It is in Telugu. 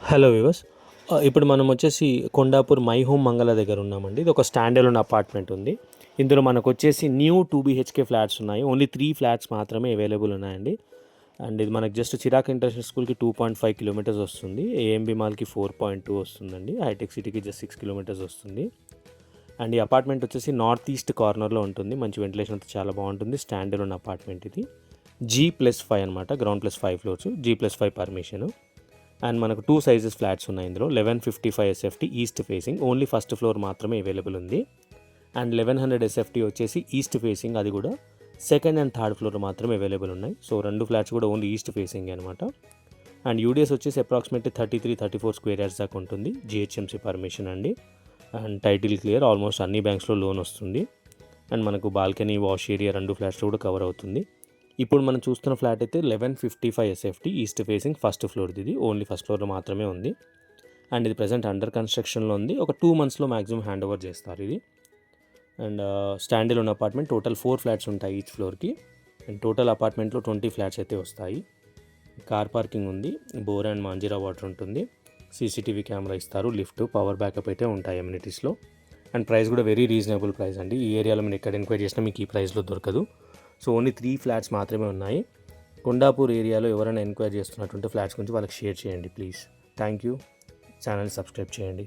హలో వివర్స్, ఇప్పుడు మనం వచ్చేసి కొండాపూర్ మై హోమ్ మంగళ దగ్గర ఉన్నామండి. ఇది ఒక స్టాండ్ అలోన్ అపార్ట్మెంట్ ఉంది. ఇందులో మనకు వచ్చేసి న్యూ 2 BHK ఫ్లాట్స్ ఉన్నాయి. ఓన్లీ 3 ఫ్లాట్స్ మాత్రమే అవైలబుల్ ఉన్నాయండి. అండ్ ఇది మనకు జస్ట్ చిరాక్ ఇంటర్నేషనల్ స్కూల్కి 2.5 కిలోమీటర్స్ వస్తుంది. ఏఎంబి మాల్కి 4.2 వస్తుందండి. హైటెక్ సిటీకి జస్ట్ 6 కిలోమీటర్స్ వస్తుంది. అండ్ ఈ అపార్ట్మెంట్ వచ్చేసి నార్త్ ఈస్ట్ కార్నర్లో ఉంటుంది. మంచి వెంటిలేషన్ అంతా చాలా బాగుంటుంది. స్టాండ్ అలోన్ అపార్ట్మెంట్ ఇది. G+5 అనమాట. Ground plus 5 floors. G+5 permission. And మనకు 2 సైజెస్ ఫ్లాట్స్ ఉన్నాయి ఇందులో. 1155 SFT east facing, only first floor మాత్రమే అవైలబుల్ ఉంది. అండ్ 1100 SFT వచ్చేసి ఈస్ట్ ఫేసింగ్, అది కూడా సెకండ్ అండ్ థర్డ్ ఫ్లోర్ మాత్రమే అవైలబుల్ ఉన్నాయి. సో 2 ఫ్లాట్స్ కూడా ఓన్లీ ఈస్ట్ ఫేసింగ్ అనమాట. అండ్ యూడిఎస్ వచ్చేసి అప్రాక్సిమేట్లీ 33-34 స్క్వేర్ యార్డ్స్ దాకా ఉంటుంది. GHMC పర్మిషన్ అండి. అండ్ టైటిల్ క్లియర్, ఆల్మోస్ట్ అన్ని బ్యాంక్స్లో లోన్ వస్తుంది. అండ్ మనకు బాల్కనీ, వాష్ ఏరియా 2 ఫ్లాట్స్లో కూడా కవర్ అవుతుంది. ఇప్పుడు మనం చూస్తున్న ఫ్లాట్ అయితే 1155 SFT ఈస్ట్ ఫేసింగ్ ఫస్ట్ ఫ్లోర్ది. ఇది ఓన్లీ ఫస్ట్ ఫ్లోర్లో మాత్రమే ఉంది. అండ్ ఇది ప్రజెంట్ అండర్ కన్స్ట్రక్షన్లో ఉంది. ఒక 2 monthsలో మ్యాక్సిమం హ్యాండ్ ఓవర్ చేస్తారు ఇది. And stand alone apartment, total 4 flats ఉంటాయి ఈచ్ ఫ్లోర్కి. అండ్ టోటల్ అపార్ట్మెంట్లో 20 ఫ్లాట్స్ అయితే వస్తాయి. కార్ పార్కింగ్ ఉంది. బోర్ అండ్ మాంజీరా వాటర్ ఉంటుంది. CCTV కెమెరా ఇస్తారు. లిఫ్ట్, పవర్ బ్యాకప్ అయితే ఉంటాయి అమ్యూనిటీస్లో. అండ్ ప్రైస్ కూడా వెరీ రీజనబుల్ ప్రైస్ అండి. ఈ ఏరియాలో మీరు ఎక్కడ ఎంక్వైరీ చేసినా మీకు ఈ ప్రైస్లో దొరకదు. సో ఓన్లీ 3 ఫ్లాట్స్ మాత్రమే ఉన్నాయి. కొండాపూర్ ఏరియాలో ఎవరైనా ఎంక్వైరీ చేస్తున్నటువంటి ఫ్లాట్స్ గురించి వాళ్ళకి షేర్ చేయండి ప్లీజ్. Thank you. ఛానల్ని సబ్స్క్రైబ్ చేయండి.